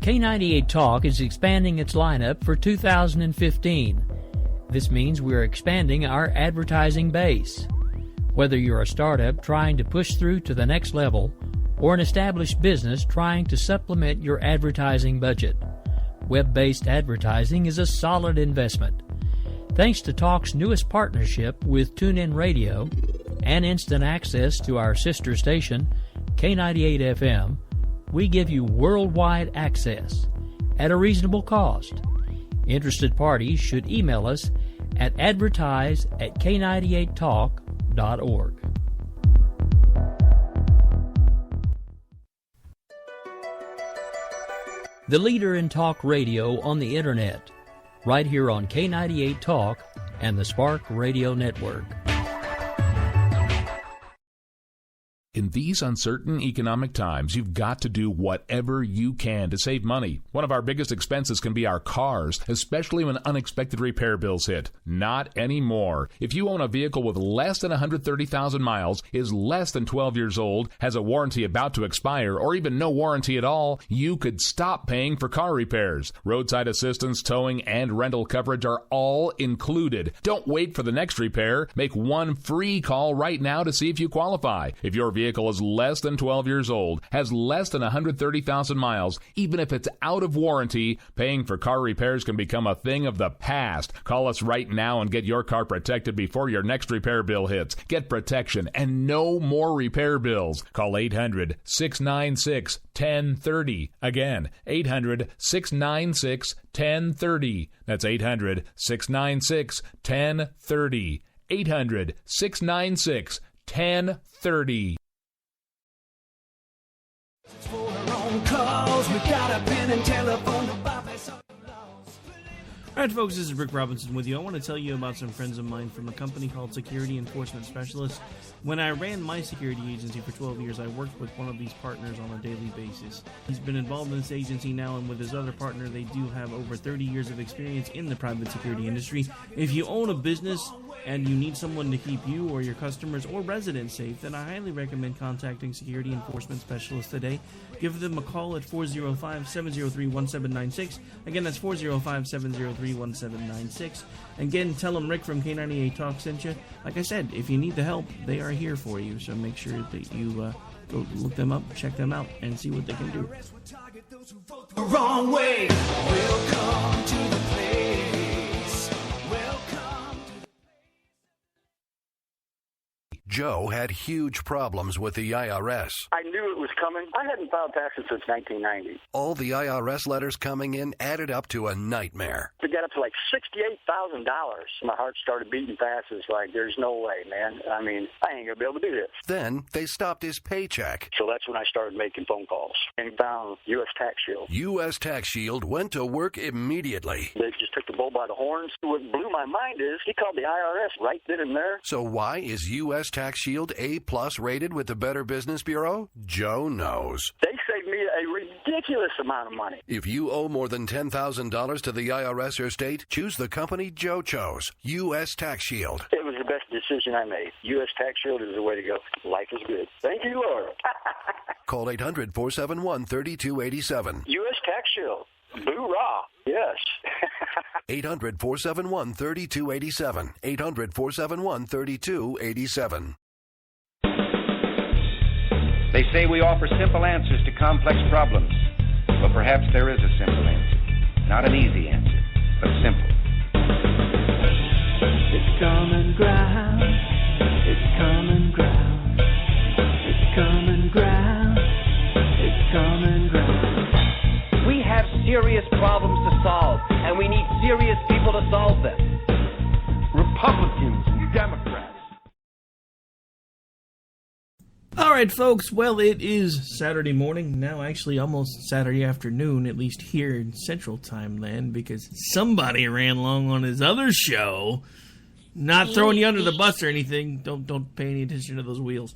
K98 Talk is expanding its lineup for 2015. This means we're expanding our advertising base. Whether you're a startup trying to push through to the next level or an established business trying to supplement your advertising budget, web-based advertising is a solid investment. Thanks to Talk's newest partnership with TuneIn Radio and instant access to our sister station, K98 FM, we give you worldwide access at a reasonable cost. Interested parties should email us at advertise@k98talk.org. The leader in talk radio on the Internet, right here on K98 Talk and the Spark Radio Network. In these uncertain economic times, you've got to do whatever you can to save money. One of our biggest expenses can be our cars, especially when unexpected repair bills hit. Not anymore. If you own a vehicle with less than 130,000 miles, is less than 12 years old, has a warranty about to expire, or even no warranty at all, you could stop paying for car repairs. Roadside assistance, towing, and rental coverage are all included. Don't wait for the next repair. Make one free call right now to see if you qualify. If your vehicle is less than 12 years old, has less than 130,000 miles, even if it's out of warranty, paying for car repairs can become a thing of the past. Call us right now and get your car protected before your next repair bill hits. Get protection and no more repair bills. Call 800-696-1030. Again, 800-696-1030. That's 800-696-1030. 800-696-1030. Alright folks, this is Rick Robinson with you. I want to tell you about some friends of mine from a company called Security Enforcement Specialists. When I ran my security agency for 12 years, I worked with one of these partners on a daily basis. He's been involved in this agency now, and with his other partner, they do have over 30 years of experience in the private security industry. If you own a business and you need someone to keep you or your customers or residents safe, then I highly recommend contacting Security Enforcement Specialists today. Give them a call at 405-703-1796. Again, that's 405-703-1796. Again, tell them Rick from K98 Talk sent you. Like I said, if you need the help, they are here for you. So make sure that you go look them up, check them out, and see what they can do. The wrong way. Welcome to the place. Welcome to the... Joe had huge problems with the IRS. I knew it was coming. I hadn't filed taxes since 1990. All the IRS letters coming in added up to a nightmare. It got up to like $68,000. My heart started beating fast. It's like, there's no way, man. I mean, I ain't going to be able to do this. Then they stopped his paycheck. So that's when I started making phone calls and found U.S. Tax Shield. U.S. Tax Shield went to work immediately. They just took the bull by the horns. What blew my mind is he called the IRS right then and there. So why is U.S. Tax Shield A+ rated with the Better Business Bureau? Joe knows. They saved me a ridiculous amount of money. If you owe more than $10,000 to the IRS or state, choose the company Joe chose, U.S. Tax Shield. It was the best decision I made. U.S. Tax Shield is the way to go. Life is good. Thank you, Lord. Call 800-471-3287. U.S. Tax Shield. Boo-rah. Yes. 800-471-3287. 800-471-3287. They say we offer simple answers to complex problems. Well, perhaps there is a simple answer. Not an easy answer, but simple. It's common ground. It's common ground. It's common ground. It's common ground. We have serious problems to solve, and we need serious people to solve them. Republicans and Democrats. All right, folks. Well, it is Saturday morning. Now, actually, almost Saturday afternoon, at least here in Central Time Land, because somebody ran long on his other show. Not throwing you under the bus or anything. Don't pay any attention to those wheels.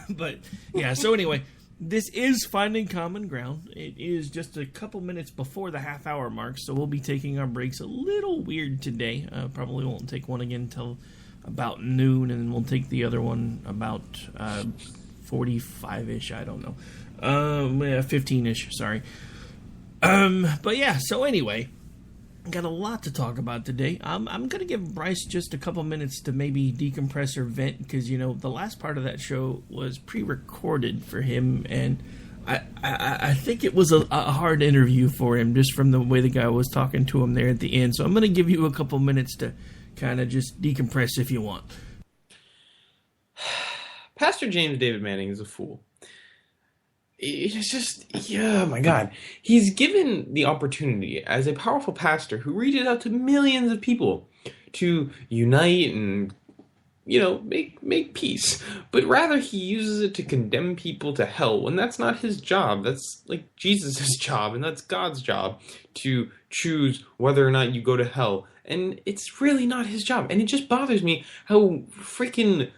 But, yeah, so anyway, this is Finding Common Ground. It is just a couple minutes before the half-hour mark, so we'll be taking our breaks a little weird today. Probably won't take one again until about noon, and then we'll take the other one about 45-ish, I don't know. 15-ish, sorry. But yeah, so anyway, got a lot to talk about today. I'm going to give Bryce just a couple minutes to maybe decompress or vent, because, you know, the last part of that show was pre-recorded for him, and I think it was a hard interview for him, just from the way the guy was talking to him there at the end. So I'm going to give you a couple minutes to kind of just decompress if you want. Pastor James David Manning is a fool. It's just, yeah, my God. He's given the opportunity as a powerful pastor who reaches out to millions of people to unite and, you know, make peace. But rather he uses it to condemn people to hell when that's not his job. That's like Jesus' job, and that's God's job to choose whether or not you go to hell. And it's really not his job. And it just bothers me how freaking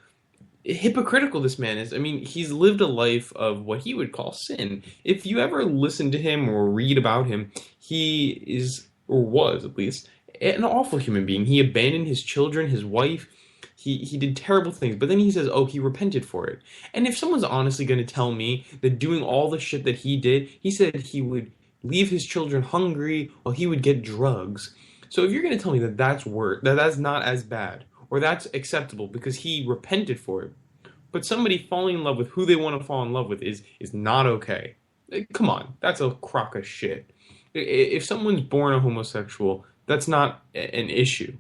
hypocritical this man is. I mean, he's lived a life of what he would call sin. If you ever listen to him or read about him, he is, or was at least, an awful human being. He abandoned his children, his wife. He did terrible things, but then he says, oh, he repented for it. And if someone's honestly going to tell me that doing all the shit that he did, he said he would leave his children hungry while he would get drugs. So if you're going to tell me that that's not as bad, or that's acceptable because he repented for it, but somebody falling in love with who they want to fall in love with is not okay. Come on, that's a crock of shit. If someone's born a homosexual, that's not an issue.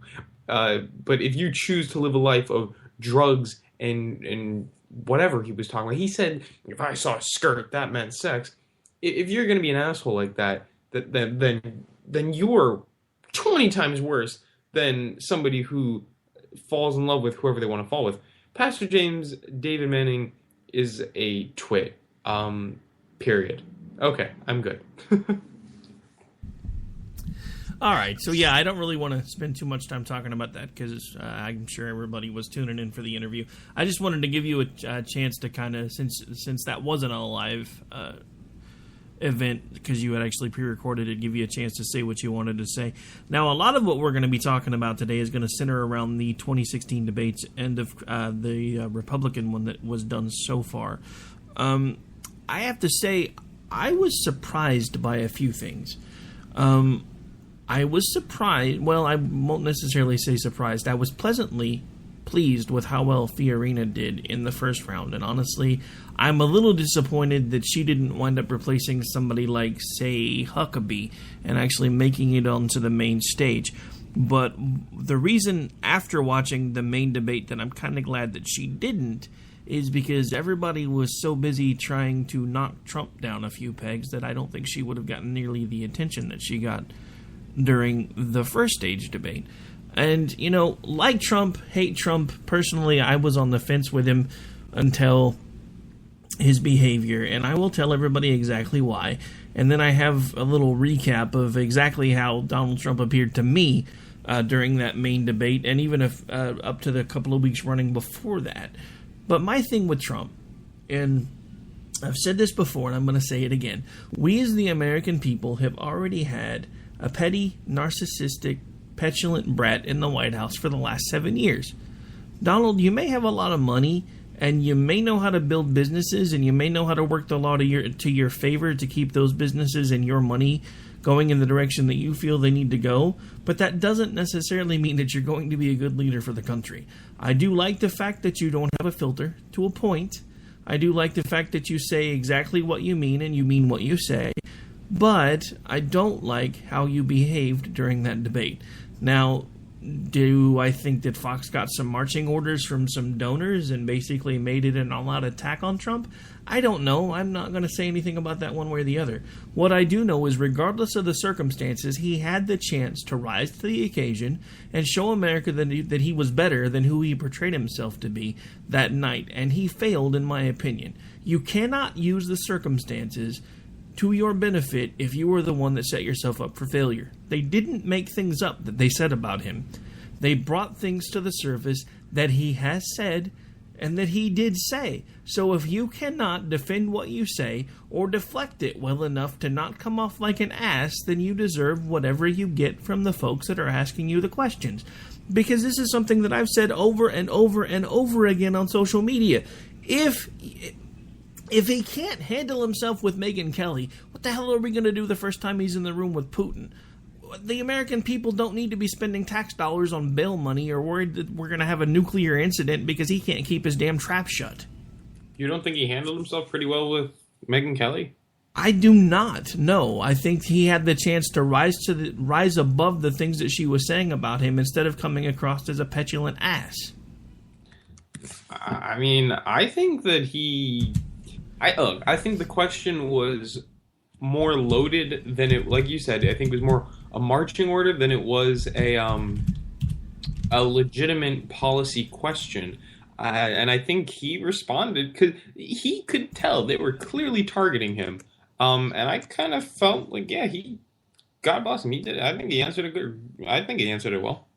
But if you choose to live a life of drugs and whatever he was talking about, he said, if I saw a skirt, that meant sex. If you're going to be an asshole like that, then you're 20 times worse than somebody who falls in love with whoever they want to fall with. Pastor James David Manning is a twit. Period. Okay, I'm good. All right, so yeah, I don't really want to spend too much time talking about that because I'm sure everybody was tuning in for the interview. I just wanted to give you a chance to kind of, since that wasn't a live event, because you had actually pre-recorded it, give you a chance to say what you wanted to say. Now, a lot of what we're going to be talking about today is going to center around the 2016 debates and of the Republican one that was done so far. I have to say, I was surprised by a few things. I was surprised, well, I won't necessarily say surprised, I was pleasantly pleased with how well Fiorina did in the first round, and honestly, I'm a little disappointed that she didn't wind up replacing somebody like, say, Huckabee, and actually making it onto the main stage. But the reason, after watching the main debate, that I'm kind of glad that she didn't, is because everybody was so busy trying to knock Trump down a few pegs that I don't think she would have gotten nearly the attention that she got during the first stage debate. And, you know, like Trump, hate Trump, personally, I was on the fence with him until his behavior, and I will tell everybody exactly why. And then I have a little recap of exactly how Donald Trump appeared to me during that main debate, and even if up to the couple of weeks running before that. But my thing with Trump, and I've said this before, and I'm going to say it again, we as the American people have already had a petty, narcissistic, petulant brat in the White House for the last 7 years. Donald, you may have a lot of money, and you may know how to build businesses, and you may know how to work the law to your favor to keep those businesses and your money going in the direction that you feel they need to go, but that doesn't necessarily mean that you're going to be a good leader for the country. I do like the fact that you don't have a filter, to a point. I do like the fact that you say exactly what you mean, and you mean what you say. But I don't like how you behaved during that debate. Now, do I think that Fox got some marching orders from some donors and basically made it an all-out attack on Trump? I don't know. I'm not going to say anything about that one way or the other. What I do know is, regardless of the circumstances, he had the chance to rise to the occasion and show America that he was better than who he portrayed himself to be that night. And he failed, in my opinion. You cannot use the circumstances to your benefit if you were the one that set yourself up for failure. They didn't make things up that they said about him. They brought things to the surface that he has said and that he did say. So if you cannot defend what you say or deflect it well enough to not come off like an ass, then you deserve whatever you get from the folks that are asking you the questions. Because this is something that I've said over and over and over again on social media. If If he can't handle himself with Megyn Kelly, what the hell are we going to do the first time he's in the room with Putin? The American people don't need to be spending tax dollars on bail money or worried that we're going to have a nuclear incident because he can't keep his damn trap shut. You don't think he handled himself pretty well with Megyn Kelly? I do not. No, I think he had the chance to rise above the things that she was saying about him instead of coming across as a petulant ass. I mean, I think that I think the question was more loaded than it, like you said. I think it was more a marching order than it was a legitimate policy question. And I think he responded because he could tell they were clearly targeting him. And I kind of felt like, yeah, God bless him. He did. I think he answered it well.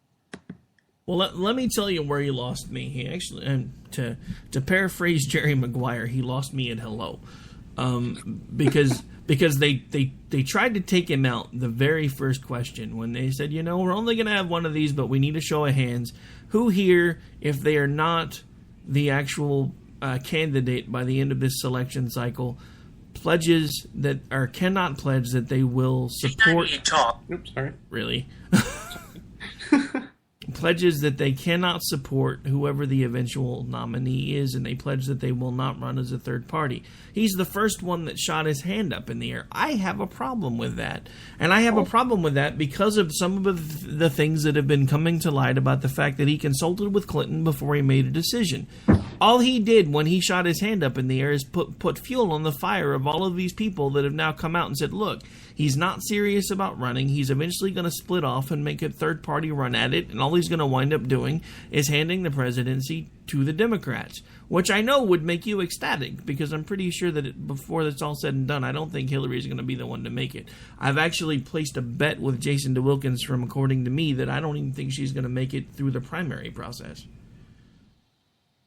Well, let me tell you where he lost me. He actually, and to paraphrase Jerry Maguire, he lost me at hello, because they tried to take him out the very first question when they said, we're only going to have one of these, but we need a show of hands. Who here, if they are not the actual candidate by the end of this selection cycle, pledges that or cannot pledge that they will support? Oops, sorry. Really? Pledges that they cannot support whoever the eventual nominee is, and they pledge that they will not run as a third party. He's the first one that shot his hand up in the air. I have a problem with that. And I have a problem with that because of some of the things that have been coming to light about the fact that he consulted with Clinton before he made a decision. All he did when he shot his hand up in the air is put fuel on the fire of all of these people that have now come out and said, look, he's not serious about running. He's eventually going to split off and make a third-party run at it, and all he's going to wind up doing is handing the presidency to the Democrats, which I know would make you ecstatic, because I'm pretty sure that before that's all said and done, I don't think Hillary's going to be the one to make it. I've actually placed a bet with Jason DeWilkins from According to Me that I don't even think she's going to make it through the primary process.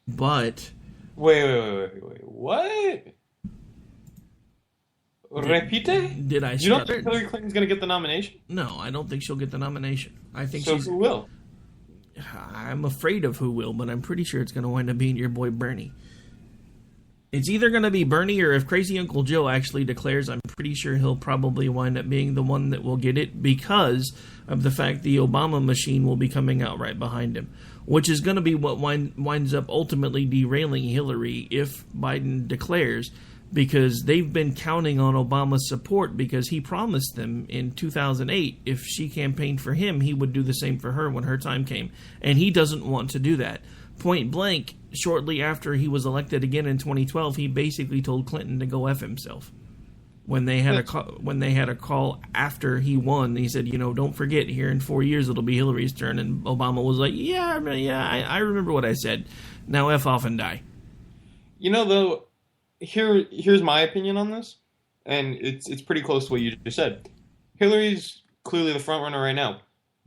But... Wait. What? Repite? Did I? You don't think Hillary Clinton's going to get the nomination? No, I don't think she'll get the nomination. I think so. Who will? I'm afraid of who will, but I'm pretty sure it's going to wind up being your boy Bernie. It's either going to be Bernie, or if Crazy Uncle Joe actually declares, I'm pretty sure he'll probably wind up being the one that will get it because of the fact the Obama machine will be coming out right behind him, which is going to be what winds up ultimately derailing Hillary if Biden declares, because they've been counting on Obama's support because he promised them in 2008 if she campaigned for him, he would do the same for her when her time came. And he doesn't want to do that. Point blank, shortly after he was elected again in 2012, he basically told Clinton to go F himself. When they had a call after he won, he said, don't forget, here in 4 years it'll be Hillary's turn. And Obama was like, I remember what I said. Now F off and die. Though, here's my opinion on this, and it's pretty close to what you just said. Hillary's clearly the front runner right now.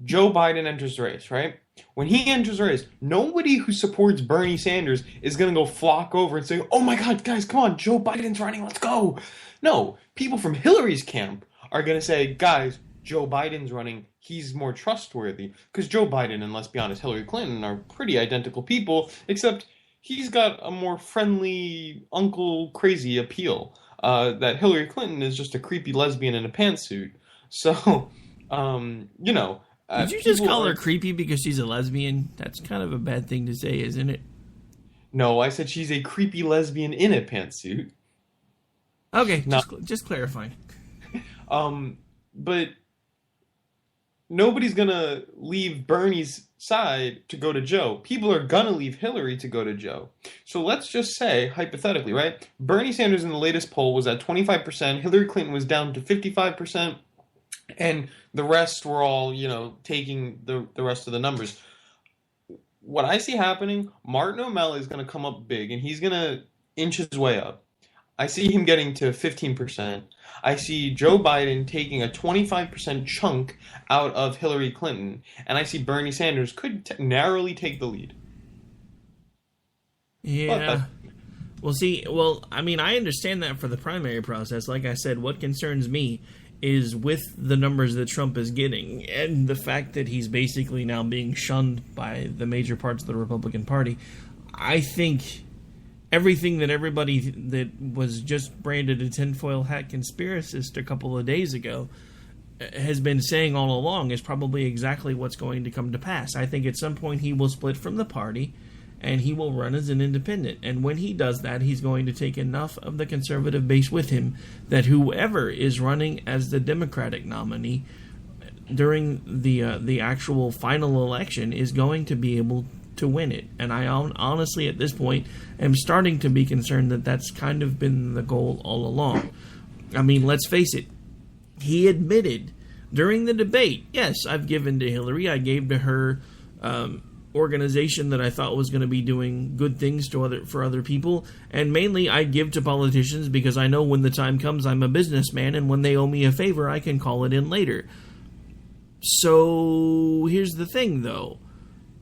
Joe Biden enters the race, right? When he enters the race, nobody who supports Bernie Sanders is going to go flock over and say, oh my God, guys, come on, Joe Biden's running, let's go. No, people from Hillary's camp are going to say, guys, Joe Biden's running, he's more trustworthy. Because Joe Biden and, let's be honest, Hillary Clinton are pretty identical people, except he's got a more friendly, uncle crazy appeal. That Hillary Clinton is just a creepy lesbian in a pantsuit. So, Did you just call her creepy because she's a lesbian? That's kind of a bad thing to say, isn't it? No, I said she's a creepy lesbian in a pantsuit. Okay, just clarifying. But nobody's gonna leave Bernie's side to go to Joe. People are gonna leave Hillary to go to Joe. So let's just say, hypothetically, right? Bernie Sanders in the latest poll was at 25%. Hillary Clinton was down to 55%. And the rest were all, taking the rest of the numbers. What I see happening, Martin O'Malley is going to come up big, and he's going to inch his way up. I see him getting to 15%. I see Joe Biden taking a 25% chunk out of Hillary Clinton. And I see Bernie Sanders could narrowly take the lead. Yeah. I understand that for the primary process. Like I said, what concerns me is with the numbers that Trump is getting and the fact that he's basically now being shunned by the major parts of the Republican Party. I think everything that everybody that was just branded a tinfoil hat conspiracist a couple of days ago has been saying all along is probably exactly what's going to come to pass. I think at some point he will split from the party and he will run as an independent. And when he does that, he's going to take enough of the conservative base with him that whoever is running as the Democratic nominee during the actual final election is going to be able to win it. And I honestly, at this point, am starting to be concerned that that's kind of been the goal all along. I mean, let's face it. He admitted during the debate, yes, I've given to Hillary. I gave to her organization that I thought was going to be doing good things for other people. And mainly I give to politicians because I know when the time comes, I'm a businessman. And when they owe me a favor, I can call it in later. So here's the thing, though.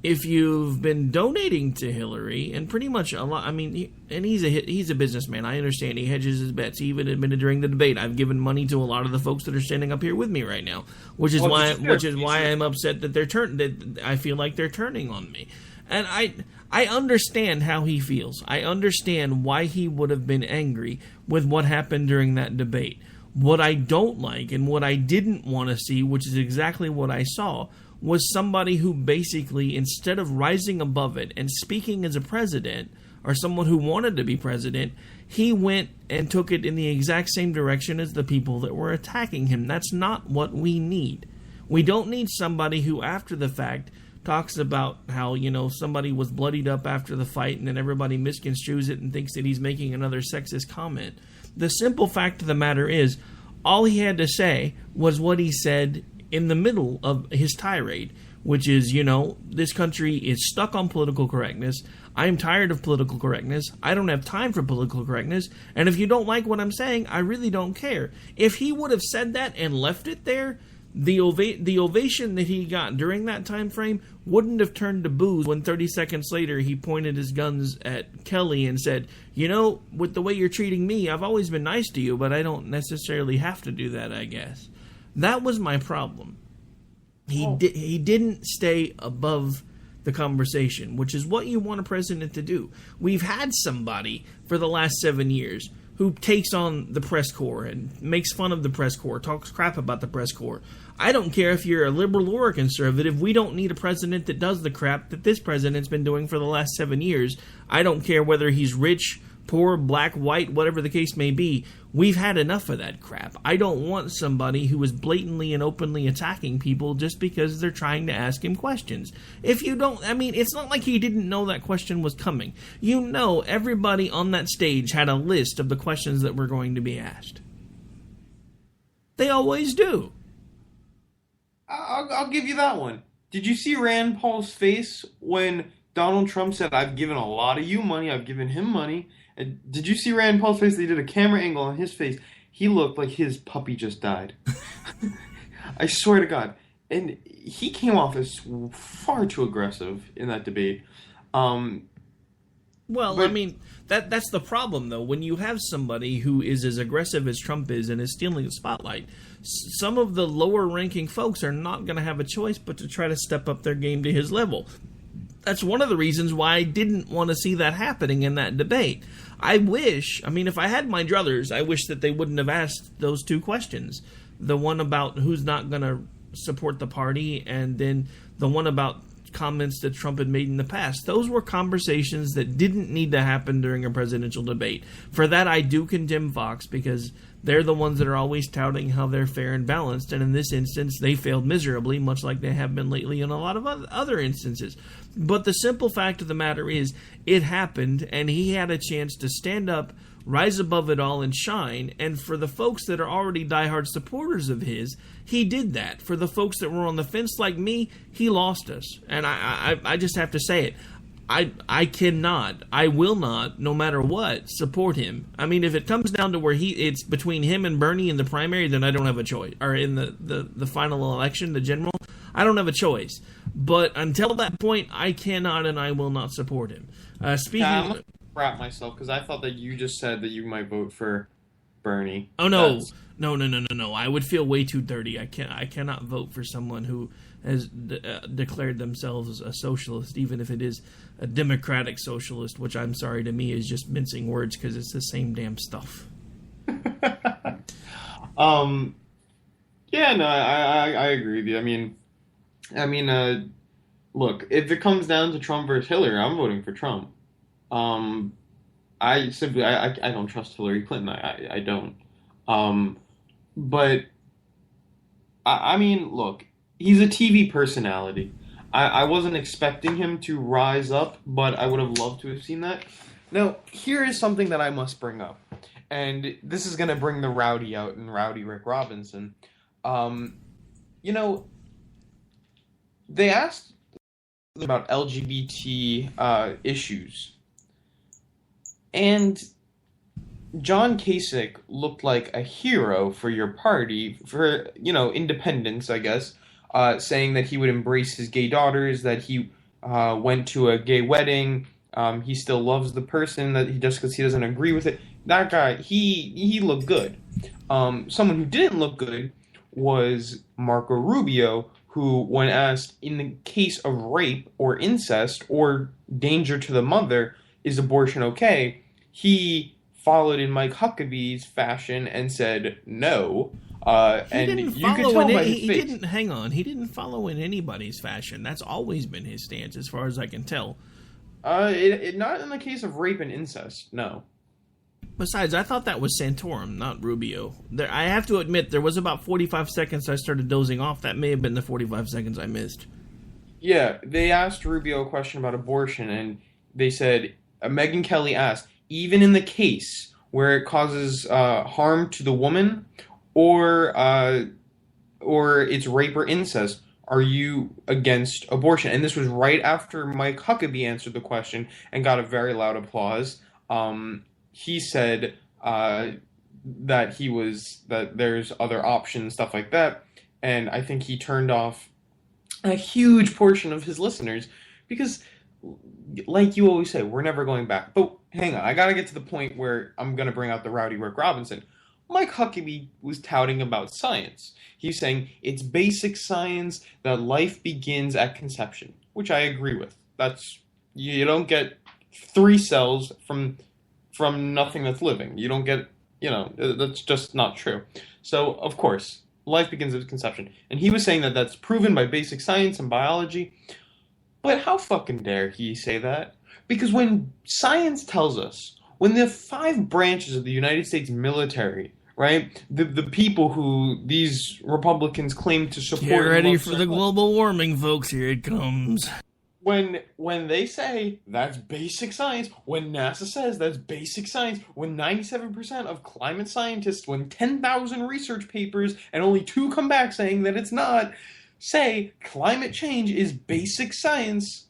If you've been donating to Hillary, and pretty much a lot, I mean, and he's a businessman. I understand he hedges his bets. He even admitted during the debate, I've given money to a lot of the folks that are standing up here with me right now, which is why I'm upset that that I feel like they're turning on me. And I understand how he feels. I understand why he would have been angry with what happened during that debate. What I don't like and what I didn't want to see, which is exactly what I saw, was somebody who basically, instead of rising above it and speaking as a president or someone who wanted to be president, he went and took it in the exact same direction as the people that were attacking him. That's not what we need. We don't need somebody who, after the fact, talks about how, somebody was bloodied up after the fight and then everybody misconstrues it and thinks that he's making another sexist comment. The simple fact of the matter is, all he had to say was what he said in the middle of his tirade, which is, this country is stuck on political correctness. I'm tired of political correctness. I don't have time for political correctness. And if you don't like what I'm saying, I really don't care. If he would have said that and left it there, the ovation that he got during that time frame wouldn't have turned to boos when 30 seconds later he pointed his guns at Kelly and said, with the way you're treating me, I've always been nice to you, but I don't necessarily have to do that, I guess. That was my problem. He didn't stay above the conversation, which is what you want a president to do. We've had somebody for the last 7 years who takes on the press corps and makes fun of the press corps, talks crap about the press corps. I don't care if you're a liberal or a conservative. We don't need a president that does the crap that this president's been doing for the last 7 years. I don't care whether he's rich, poor, black, white, whatever the case may be. We've had enough of that crap. I don't want somebody who is blatantly and openly attacking people just because they're trying to ask him questions. If you don't, it's not like he didn't know that question was coming. Everybody on that stage had a list of the questions that were going to be asked. They always do. I'll give you that one. Did you see Rand Paul's face when Donald Trump said, I've given a lot of you money, I've given him money? And did you see Rand Paul's face? They did a camera angle on his face. He looked like his puppy just died. I swear to God. And he came off as far too aggressive in that debate. That's the problem, though. When you have somebody who is as aggressive as Trump is and is stealing the spotlight, some of the lower-ranking folks are not going to have a choice but to try to step up their game to his level. That's one of the reasons why I didn't want to see that happening in that debate. If I had my druthers, I wish that they wouldn't have asked those two questions. The one about who's not going to support the party, and then the one about comments that Trump had made in the past. Those were conversations that didn't need to happen during a presidential debate. For that, I do condemn Fox, because they're the ones that are always touting how they're fair and balanced, and in this instance, they failed miserably, much like they have been lately in a lot of other instances. But the simple fact of the matter is, it happened, and he had a chance to stand up, rise above it all, and shine. And for the folks that are already diehard supporters of his, he did that. For the folks that were on the fence like me, he lost us. And I just have to say it. I will not, no matter what, support him. If it comes down to where it's between him and Bernie in the primary, then I don't have a choice. Or in the final election, the general, I don't have a choice. But until that point, I cannot and I will not support him. I'm going to wrap myself, because I thought that you just said that you might vote for Bernie. Oh, no. No. I would feel way too dirty. I cannot vote for someone who has declared themselves a socialist, even if it is a democratic socialist, which I'm sorry, to me is just mincing words because it's the same damn stuff. Yeah, no, I agree with you. I mean, look, if it comes down to Trump versus Hillary, I'm voting for Trump. I don't trust Hillary Clinton. I don't. But I mean, look, he's a TV personality. I wasn't expecting him to rise up, but I would have loved to have seen that. Now, here is something that I must bring up. And this is going to bring the rowdy out in Rowdy Rick Robinson. You know, they asked about LGBT issues. And John Kasich looked like a hero for your party, for, independence, I guess, saying that he would embrace his gay daughters, that he went to a gay wedding, he still loves the person, that he just because he doesn't agree with it. That guy, he looked good. Someone who didn't look good was Marco Rubio, who, when asked, in the case of rape or incest or danger to the mother, is abortion okay? He followed in Mike Huckabee's fashion and said no. And you could tell by his face. He didn't follow in anybody's fashion. That's always been his stance, as far as I can tell. Not in the case of rape and incest, no. Besides, I thought that was Santorum, not Rubio. I have to admit, there was about 45 seconds I started dozing off. That may have been the 45 seconds I missed. Yeah, they asked Rubio a question about abortion, and they said, Megyn Kelly asked, even in the case where it causes harm to the woman, or it's rape or incest, are you against abortion? And this was right after Mike Huckabee answered the question and got a very loud applause. He said that there's other options, stuff like that. And I think he turned off a huge portion of his listeners because, like you always say, we're never going back. But hang on, I got to get to the point where I'm going to bring out the Rowdy Rick Robinson. Mike Huckabee was touting about science. He's saying it's basic science that life begins at conception, which I agree with. You don't get 3 cells from nothing that's living. You don't get, that's just not true. So, of course, life begins at conception. And he was saying that that's proven by basic science and biology. But how fucking dare he say that? Because when science tells us, when the 5 branches of the United States military, right, the people who these Republicans claim to support... Get ready for the global warming, folks. Here it comes. When they say that's basic science, when NASA says that's basic science, when 97% of climate scientists, when 10,000 research papers and only 2 come back saying that it's not, say climate change is basic science,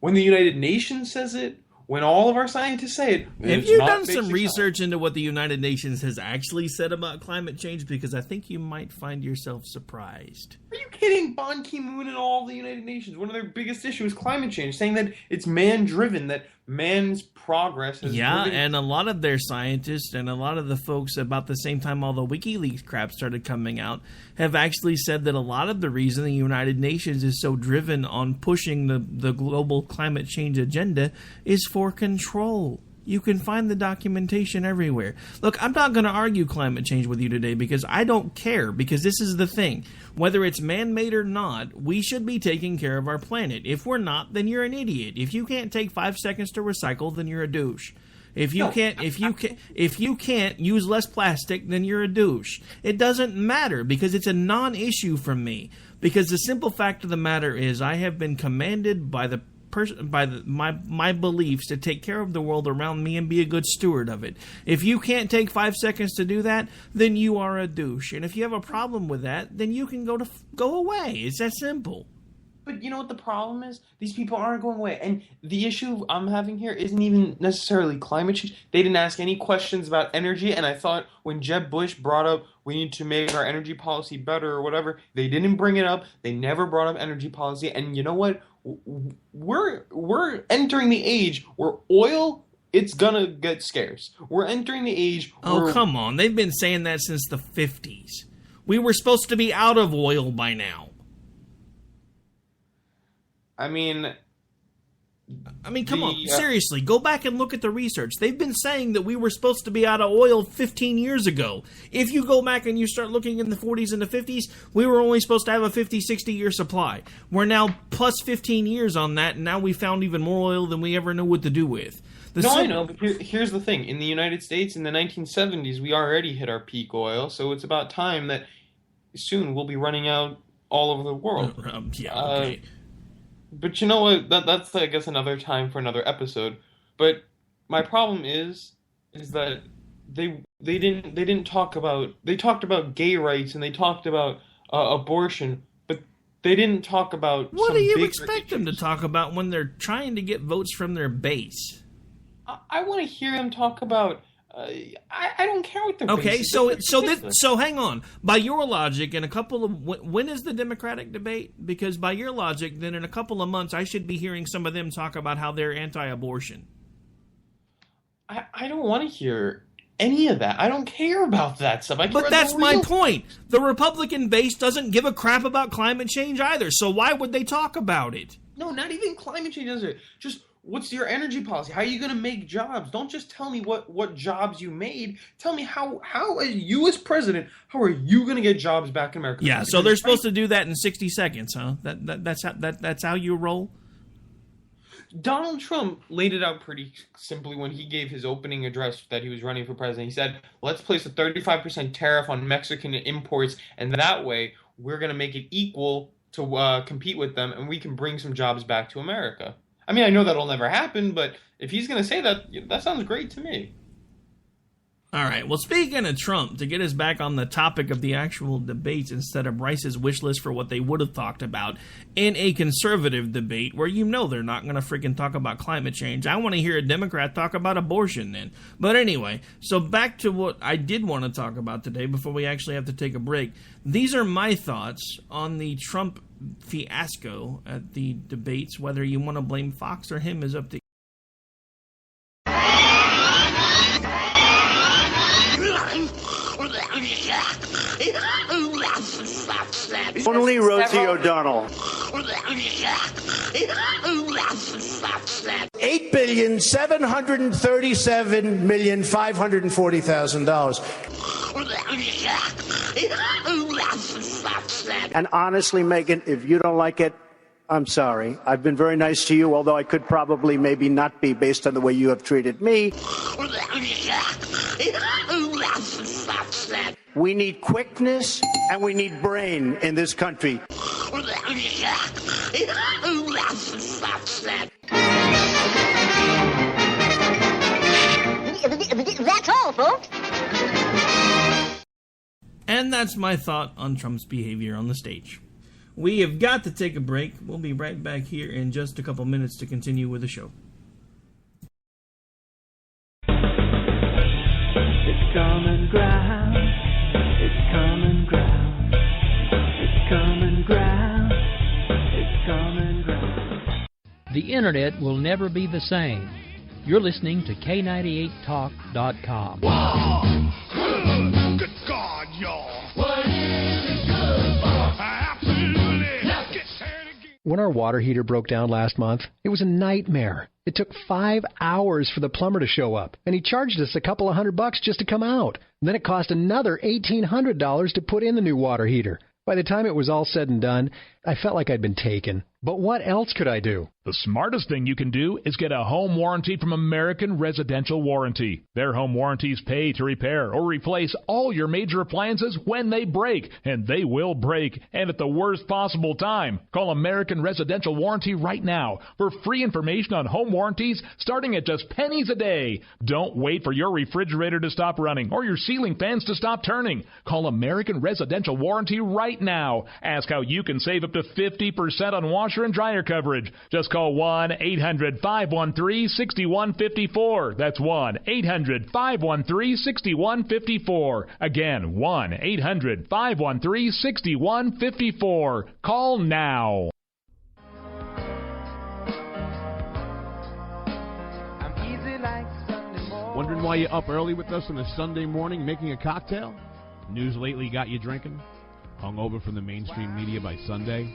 when the United Nations says it, when all of our scientists say it, have you done some research into what the United Nations has actually said about climate change? Because I think you might find yourself surprised. Are you kidding? Ban Ki-moon and all the United Nations, one of their biggest issues is climate change, saying that it's man-driven, that man's progress has driven... and a lot of their scientists and a lot of the folks about the same time all the WikiLeaks crap started coming out have actually said that a lot of the reason the United Nations is so driven on pushing the global climate change agenda is for control. You can find the documentation everywhere. Look, I'm not going to argue climate change with you today because I don't care, because this is the thing. Whether it's man-made or not, we should be taking care of our planet. If we're not, then you're an idiot. If you can't take 5 seconds to recycle, then you're a douche. If you can't use less plastic, then you're a douche. It doesn't matter because it's a non-issue for me. Because the simple fact of the matter is I have been commanded by my beliefs to take care of the world around me and be a good steward of it. If you can't take 5 seconds to do that, then you are a douche. And if you have a problem with that, then you can go away. It's that simple. But you know what the problem is? These people aren't going away. And the issue I'm having here isn't even necessarily climate change. They didn't ask any questions about energy. And I thought when Jeb Bush brought up we need to make our energy policy better or whatever, they didn't bring it up. They never brought up energy policy. And you know what? We're entering the age where oil, it's gonna get scarce. We're entering the age where... Oh, come on. They've been saying that since the 50s. We were supposed to be out of oil by now. I mean, come on, seriously, go back and look at the research. They've been saying that we were supposed to be out of oil 15 years ago. If you go back and you start looking in the 40s and the 50s, we were only supposed to have a 50, 60-year supply. We're now plus 15 years on that, and now we found even more oil than we ever knew what to do with. I know, but here's the thing. In the United States, in the 1970s, we already hit our peak oil, so it's about time that soon we'll be running out all over the world. Okay. But you know what? That's I guess another time for another episode. But my problem is that they didn't talk about. They talked about gay rights and they talked about abortion, but they didn't talk about. What do you expect them to talk about when they're trying to get votes from their base? I want to hear them talk about. I don't care what they're. Okay, so hang on. By your logic, in a couple of when is the Democratic debate? Because by your logic, then in a couple of months, I should be hearing some of them talk about how they're anti-abortion. I don't want to hear any of that. I don't care about that stuff. But that's my point. The Republican base doesn't give a crap about climate change either. So why would they talk about it? No, not even climate change does it. Just. What's your energy policy? How are you going to make jobs? Don't just tell me what jobs you made. Tell me how you as president, how are you going to get jobs back in America? Yeah, so they're supposed to do that in 60 seconds, huh? That's how you roll? Donald Trump laid it out pretty simply when he gave his opening address that he was running for president. He said, let's place a 35% tariff on Mexican imports, and that way we're going to make it equal to compete with them, and we can bring some jobs back to America. I mean, I know that'll never happen, but if he's going to say that, that sounds great to me. All right. Well, speaking of Trump, to get us back on the topic of the actual debates instead of Bryce's wish list for what they would have talked about in a conservative debate where they're not going to freaking talk about climate change. I want to hear a Democrat talk about abortion then. But anyway, so back to what I did want to talk about today before we actually have to take a break. These are my thoughts on the Trump fiasco at the debates. Whether you want to blame Fox or him is up to only Rosie O'Donnell. $8,737,540,000. And honestly, Megan, if you don't like it, I'm sorry. I've been very nice to you, although I could probably maybe not be based on the way you have treated me. We need quickness and we need brain in this country. That's all, folks. And that's my thought on Trump's behavior on the stage. We have got to take a break. We'll be right back here in just a couple minutes to continue with the show. It's common ground. It's common ground. It's common ground. It's common ground. The internet will never be the same. You're listening to K98Talk.com. Wow! Good God, y'all! What is it good for? Absolutely! Get started again. When our water heater broke down last month, it was a nightmare. It took 5 hours for the plumber to show up, and he charged us a couple of $100 just to come out. And then it cost another $1,800 to put in the new water heater. By the time it was all said and done, I felt like I'd been taken. But what else could I do? The smartest thing you can do is get a home warranty from American Residential Warranty. Their home warranties pay to repair or replace all your major appliances when they break, and they will break, and at the worst possible time. Call American Residential Warranty right now for free information on home warranties starting at just pennies a day. Don't wait for your refrigerator to stop running or your ceiling fans to stop turning. Call American Residential Warranty right now. Ask how you can save up to 50% on washer and dryer coverage. Just call 1-800-513-6154. That's 1-800-513-6154. Again, 1-800-513-6154. Call now. Wondering why you're up early with us on a Sunday morning making a cocktail? News lately got you drinking? Hung over from the mainstream media by Sunday?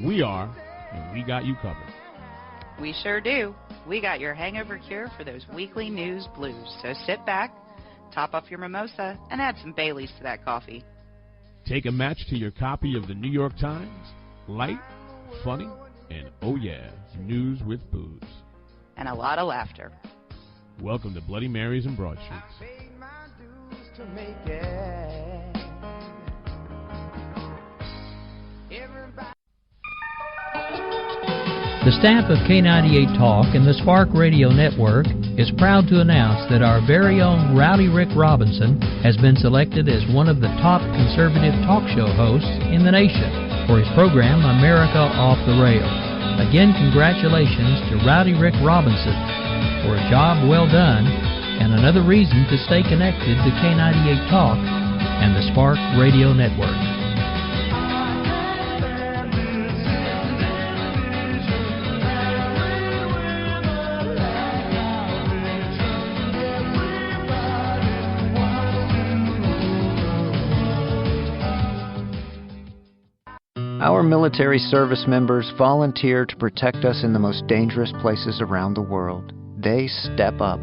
We are. and we got you covered. We sure do. We got your hangover cure for those weekly news blues. So sit back, top off your mimosa, and add some Baileys to that coffee. Take a match to your copy of the New York Times. Light, funny, and oh yeah, news with booze. And a lot of laughter. Welcome to Bloody Marys and Broadsheets. The staff of K98 Talk and the Spark Radio Network is proud to announce that our very own Rowdy Rick Robinson has been selected as one of the top conservative talk show hosts in the nation for his program America Off the Rail. Again, congratulations to Rowdy Rick Robinson for a job well done and another reason to stay connected to K98 Talk and the Spark Radio Network. Our military service members volunteer to protect us in the most dangerous places around the world. They step up.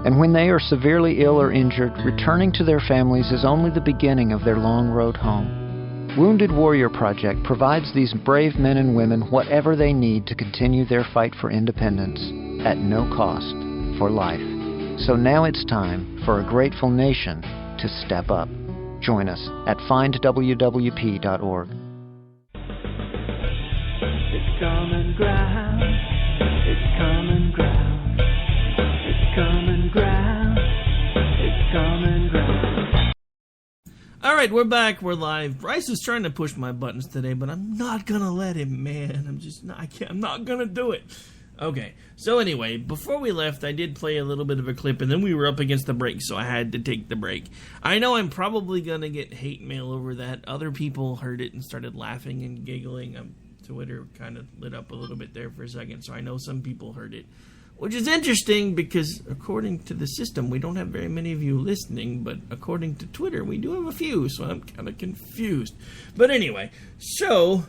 And when they are severely ill or injured, returning to their families is only the beginning of their long road home. Wounded Warrior Project provides these brave men and women whatever they need to continue their fight for independence at no cost for life. So now it's time for a grateful nation to step up. Join us at findwwp.org. It's common ground. It's common ground. It's common ground. It's common ground. All right, we're back. We're live. Bryce is trying to push my buttons today, but I'm not gonna let him, man. I'm not gonna do it. Okay. So anyway, before we left, I did play a little bit of a clip, and then we were up against the break, so I had to take the break. I know I'm probably gonna get hate mail over that. Other people heard it and started laughing and giggling. Twitter kind of lit up a little bit there for a second, so I know some people heard it, which is interesting because according to the system, we don't have very many of you listening, but according to Twitter, we do have a few, so I'm kind of confused. But anyway, so...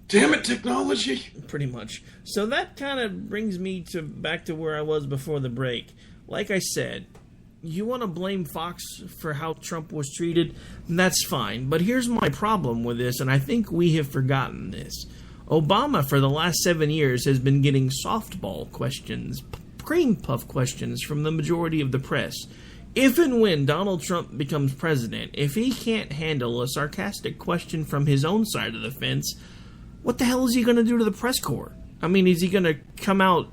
Damn it, technology! Pretty much. So that kind of brings me back to where I was before the break. Like I said, you want to blame Fox for how Trump was treated, that's fine. But here's my problem with this, and I think we have forgotten this. Obama, for the last 7 years, has been getting softball questions, cream puff questions from the majority of the press. If and when Donald Trump becomes president, if he can't handle a sarcastic question from his own side of the fence, what the hell is he going to do to the press corps? I mean, is he going to come out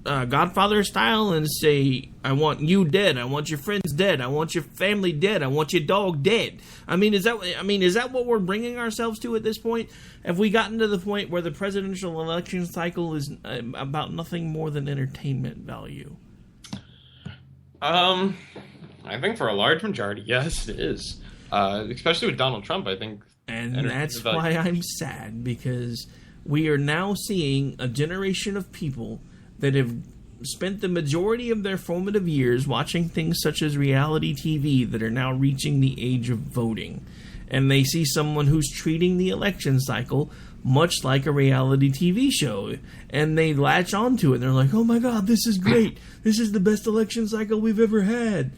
Godfather style and say, I want you dead, I want your friends dead, I want your family dead, I want your dog dead? I mean, is that what we're bringing ourselves to at this point? Have we gotten to the point where the presidential election cycle is about nothing more than entertainment value? I think for a large majority, yes, it is. Especially with Donald Trump, I think. And that's why I'm sad, because we are now seeing a generation of people that have spent the majority of their formative years watching things such as reality TV that are now reaching the age of voting. And they see someone who's treating the election cycle much like a reality TV show. And they latch onto it. They're like, oh my God, this is great. This is the best election cycle we've ever had.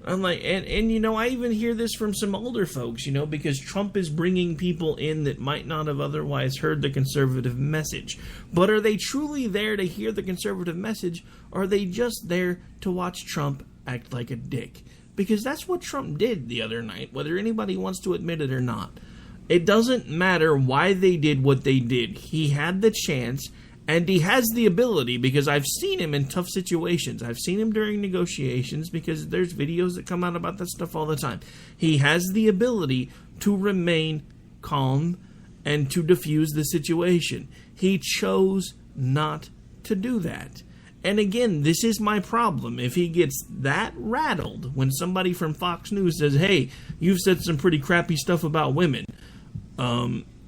I'm like, and you know, I even hear this from some older folks, you know, because Trump is bringing people in that might not have otherwise heard the conservative message. But are they truly there to hear the conservative message, or are they just there to watch Trump act like a dick? Because that's what Trump did the other night, whether anybody wants to admit it or not. It doesn't matter why they did what they did. He had the chance, and he has the ability, because I've seen him in tough situations. I've seen him during negotiations, because there's videos that come out about that stuff all the time. He has the ability to remain calm and to diffuse the situation. He chose not to do that. And again, this is my problem. If he gets that rattled when somebody from Fox News says, hey, you've said some pretty crappy stuff about women.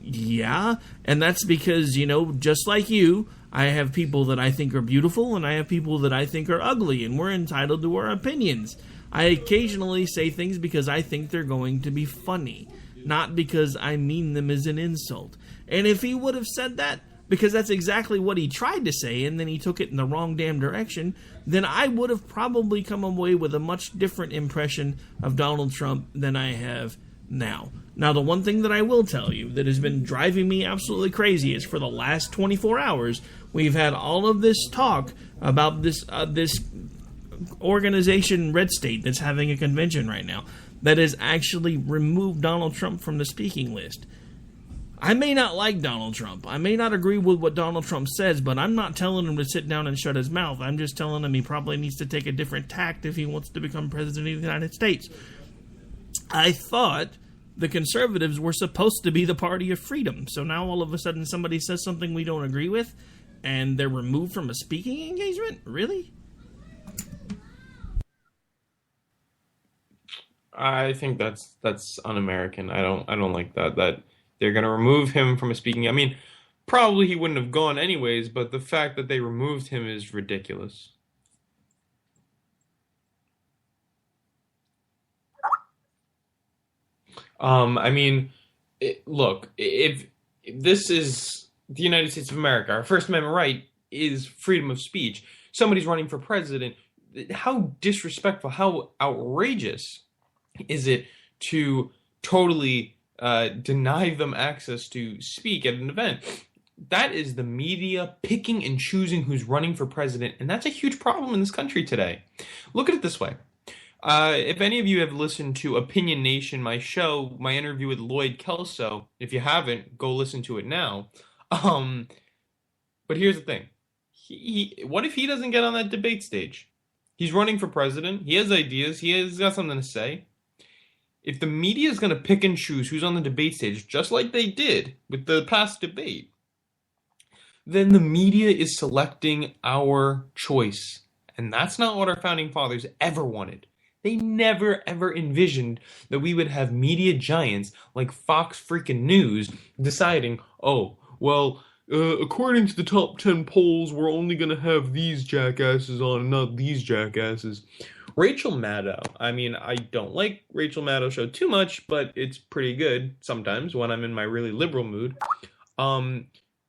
Yeah, and that's because, you know, just like you, I have people that I think are beautiful and I have people that I think are ugly, and we're entitled to our opinions. I occasionally say things because I think they're going to be funny, not because I mean them as an insult. And if he would have said that, because that's exactly what he tried to say, and then he took it in the wrong damn direction, then I would have probably come away with a much different impression of Donald Trump than I have now. Now, the one thing that I will tell you that has been driving me absolutely crazy is for the last 24 hours, we've had all of this talk about this organization, Red State, that's having a convention right now, that has actually removed Donald Trump from the speaking list. I may not like Donald Trump. I may not agree with what Donald Trump says, but I'm not telling him to sit down and shut his mouth. I'm just telling him he probably needs to take a different tact if he wants to become president of the United States. I thought the conservatives were supposed to be the party of freedom. So now all of a sudden somebody says something we don't agree with, and they're removed from a speaking engagement? Really? I think that's un-American. I don't like that they're going to remove him from a speaking. I mean, probably he wouldn't have gone anyways, but the fact that they removed him is ridiculous. I mean, look, if this is the United States of America, our First Amendment right is freedom of speech. Somebody's running for president. How disrespectful, how outrageous is it to totally deny them access to speak at an event? That is the media picking and choosing who's running for president, and that's a huge problem in this country today. Look at it this way. If any of you have listened to Opinion Nation, my show, my interview with Lloyd Kelso, if you haven't, go listen to it now. But here's the thing. What if he doesn't get on that debate stage? He's running for president. He has ideas. He has got something to say. If the media is going to pick and choose who's on the debate stage, just like they did with the past debate, then the media is selecting our choice. And that's not what our founding fathers ever wanted. They never, ever envisioned that we would have media giants like Fox freaking News deciding, oh, well, according to the top 10 polls, we're only going to have these jackasses on and not these jackasses. Rachel Maddow, I mean, I don't like Rachel Maddow's show too much, but it's pretty good sometimes when I'm in my really liberal mood.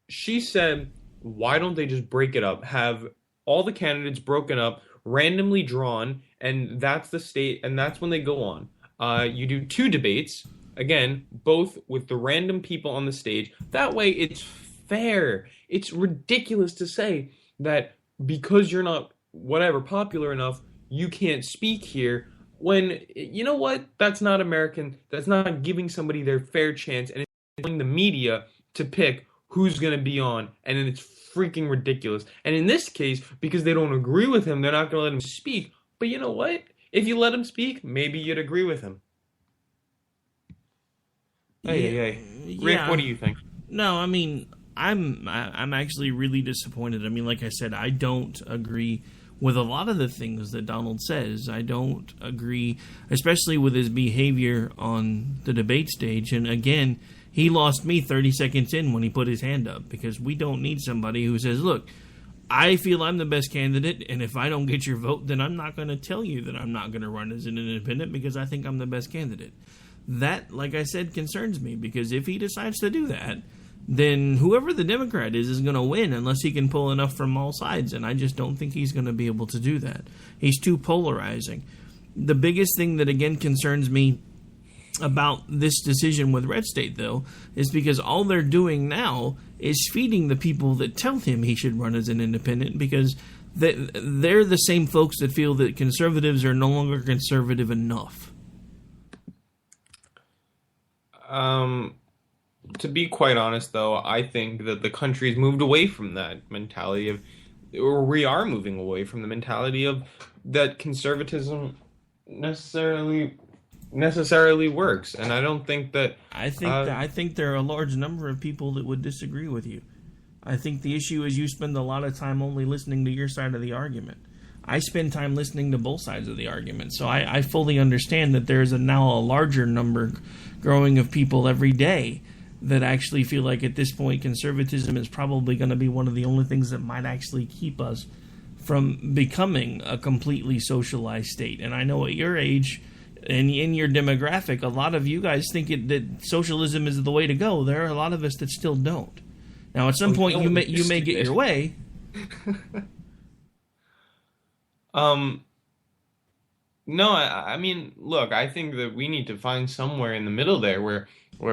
She said, why don't they just break it up, have all the candidates broken up, randomly drawn, and that's the state, and that's when they go on. You do 2 debates, again, both with the random people on the stage. That way it's fair. It's ridiculous to say that because you're not, whatever, popular enough, you can't speak here, when, you know what, that's not American. That's not giving somebody their fair chance, and it's telling the media to pick who's going to be on, and then it's freaking ridiculous. And in this case, because they don't agree with him, they're not going to let him speak. But you know what? If you let him speak, maybe you'd agree with him. Hey. Rick, what do you think? No, I mean, I'm actually really disappointed. I mean, like I said, I don't agree with a lot of the things that Donald says. I don't agree, especially with his behavior on the debate stage. And again, he lost me 30 seconds in when he put his hand up, because we don't need somebody who says, look, I feel I'm the best candidate, and if I don't get your vote, then I'm not going to tell you that I'm not going to run as an independent because I think I'm the best candidate. That, like I said, concerns me, because if he decides to do that, then whoever the Democrat is going to win unless he can pull enough from all sides, and I just don't think he's going to be able to do that. He's too polarizing. The biggest thing that, again, concerns me about this decision with Red State, though, is because all they're doing now is feeding the people that tell him he should run as an independent, because they're the same folks that feel that conservatives are no longer conservative enough. To be quite honest, though, I think that the country's moved away from that mentality of, or we are moving away from the mentality of that conservatism necessarily works, and I don't think that. I think there are a large number of people that would disagree with you. I think the issue is you spend a lot of time only listening to your side of the argument. I spend time listening to both sides of the argument, so I fully understand that there is now a larger number growing of people every day that actually feel like at this point conservatism is probably going to be one of the only things that might actually keep us from becoming a completely socialized state. And I know at your age and in your demographic, a lot of you guys think that socialism is the way to go. There are a lot of us that still don't. Now, at some point, you may get your way. No, I mean, look, I think that we need to find somewhere in the middle there where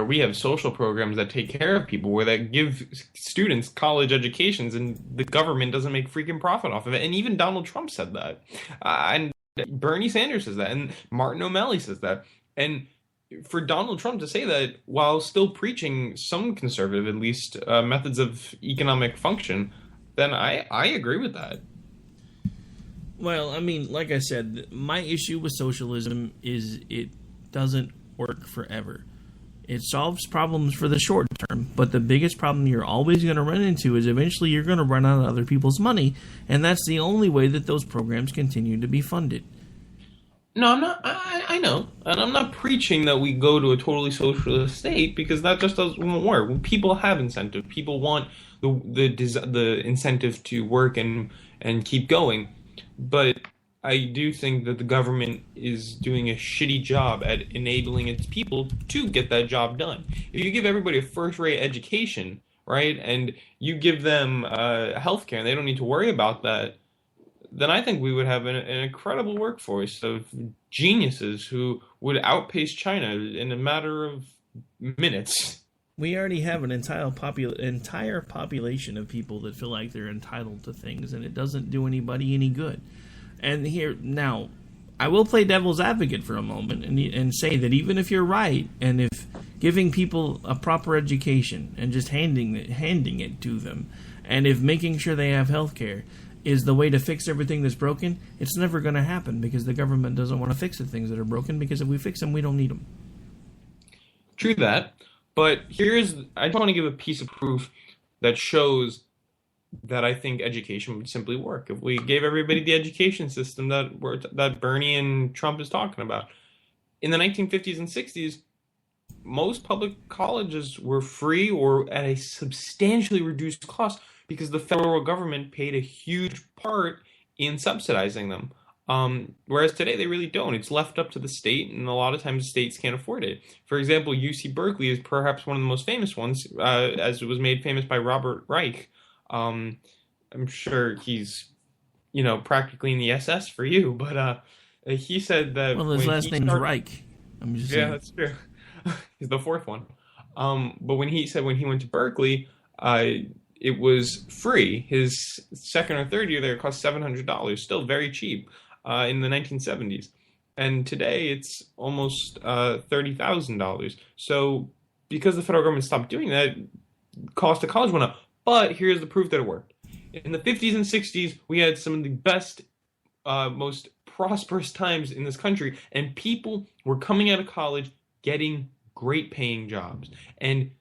we have social programs that take care of people, where that give students college educations, and the government doesn't make freaking profit off of it. And even Donald Trump said that. And Bernie Sanders says that. And Martin O'Malley says that. And for Donald Trump to say that while still preaching some conservative, at least, methods of economic function, then I agree with that. Well, I mean, like I said, my issue with socialism is it doesn't work forever. It solves problems for the short term, but the biggest problem you're always going to run into is eventually you're going to run out of other people's money, and that's the only way that those programs continue to be funded. No, I'm not. I know, and I'm not preaching that we go to a totally socialist state, because that just doesn't work. People have incentive. People want the incentive to work and keep going. But I do think that the government is doing a shitty job at enabling its people to get that job done. If you give everybody a first-rate education, right, and you give them health care and they don't need to worry about that, then I think we would have an incredible workforce of geniuses who would outpace China in a matter of minutes. We already have an entire population of people that feel like they're entitled to things, and it doesn't do anybody any good. And here, now, I will play devil's advocate for a moment and say that even if you're right, and if giving people a proper education and just handing it to them, and if making sure they have health care is the way to fix everything that's broken, it's never going to happen, because the government doesn't want to fix the things that are broken, because if we fix them, we don't need them. True that. But I just want to give a piece of proof that shows that I think education would simply work if we gave everybody the education system that Bernie and Trump is talking about. In the 1950s and 60s, most public colleges were free or at a substantially reduced cost because the federal government paid a huge part in subsidizing them. Whereas today they really don't. It's left up to the state, and a lot of times states can't afford it. For example, UC Berkeley is perhaps one of the most famous ones, as it was made famous by Robert Reich. I'm sure he's, practically in the SS for you, but he said that. Well, his last name's Reich. Yeah, that's true. He's the fourth one. But when he went to Berkeley, it was free. His second or third year there cost $700, still very cheap. In the 1970s, and today it's almost $30,000. So because the federal government stopped doing that, cost of college went up. But here's the proof that it worked. In the 50s and 60s, we had some of the best, most prosperous times in this country, and people were coming out of college getting great paying jobs. And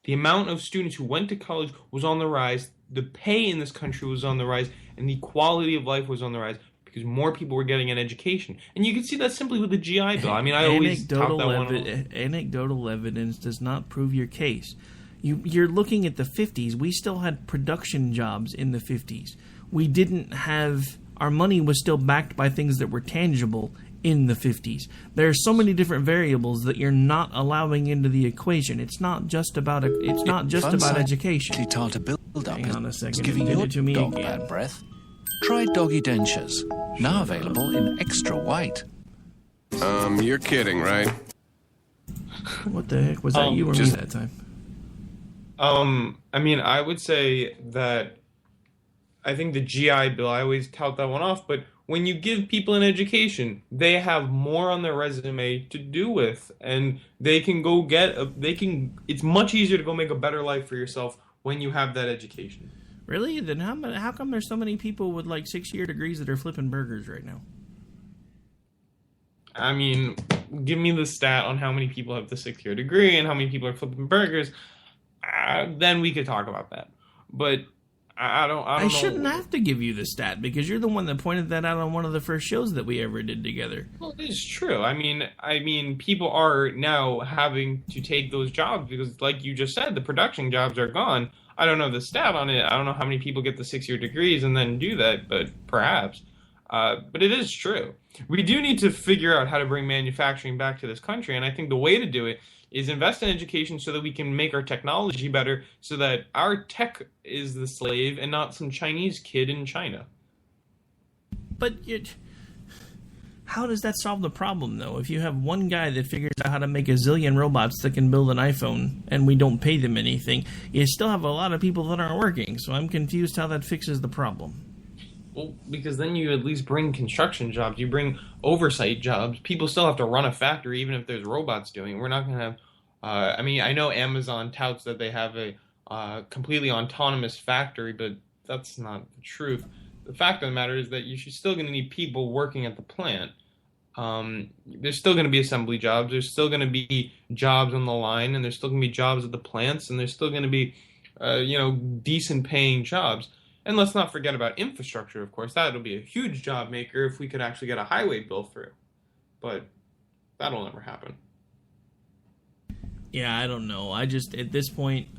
the amount of students who went to college was on the rise, the pay in this country was on the rise, and the quality of life was on the rise, because more people were getting an education. And you can see that simply with the GI Bill. I mean, I always tout that one. Anecdotal evidence does not prove your case. You're looking at the 50s. We still had production jobs in the 50s. We didn't have... Our money was still backed by things that were tangible in the 50s. There are so many different variables that you're not allowing into the equation. It's not just about education. Hard to build up. Hang on a second. It's giving Give your it to me dog again. bad breath. Try doggy dentures. Now available in extra white. You're kidding, right? What the heck was that? You or me that time? I mean, I would say that I think the GI Bill, I always tout that one off, but when you give people an education, they have more on their resume to do with, and they can go it's much easier to go make a better life for yourself when you have that education. Really? Then how come there's so many people with like 6-year degrees that are flipping burgers right now? I mean, give me the stat on how many people have the 6-year degree and how many people are flipping burgers. Then we could talk about that. But I don't know. I shouldn't have to give you the stat, because you're the one that pointed that out on one of the first shows that we ever did together. Well, it's true. I mean, people are now having to take those jobs because, like you just said, the production jobs are gone. I don't know the stat on it. I don't know how many people get the 6-year degrees and then do that, but perhaps. But it is true. We do need to figure out how to bring manufacturing back to this country, and I think the way to do it is invest in education so that we can make our technology better, so that our tech is the slave and not some Chinese kid in China. But how does that solve the problem, though? If you have one guy that figures out how to make a zillion robots that can build an iPhone and we don't pay them anything, you still have a lot of people that aren't working, so I'm confused how that fixes the problem. Well, because then you at least bring construction jobs, you bring oversight jobs. People still have to run a factory even if there's robots doing it. We're not going to have... I know Amazon touts that they have a completely autonomous factory, but that's not the truth. The fact of the matter is that you're still going to need people working at the plant. There's still going to be assembly jobs. There's still going to be jobs on the line, and there's still going to be jobs at the plants, and there's still going to be, decent paying jobs. And let's not forget about infrastructure, of course. That'll be a huge job maker if we could actually get a highway built through. But that'll never happen. Yeah, I don't know. I just, at this point,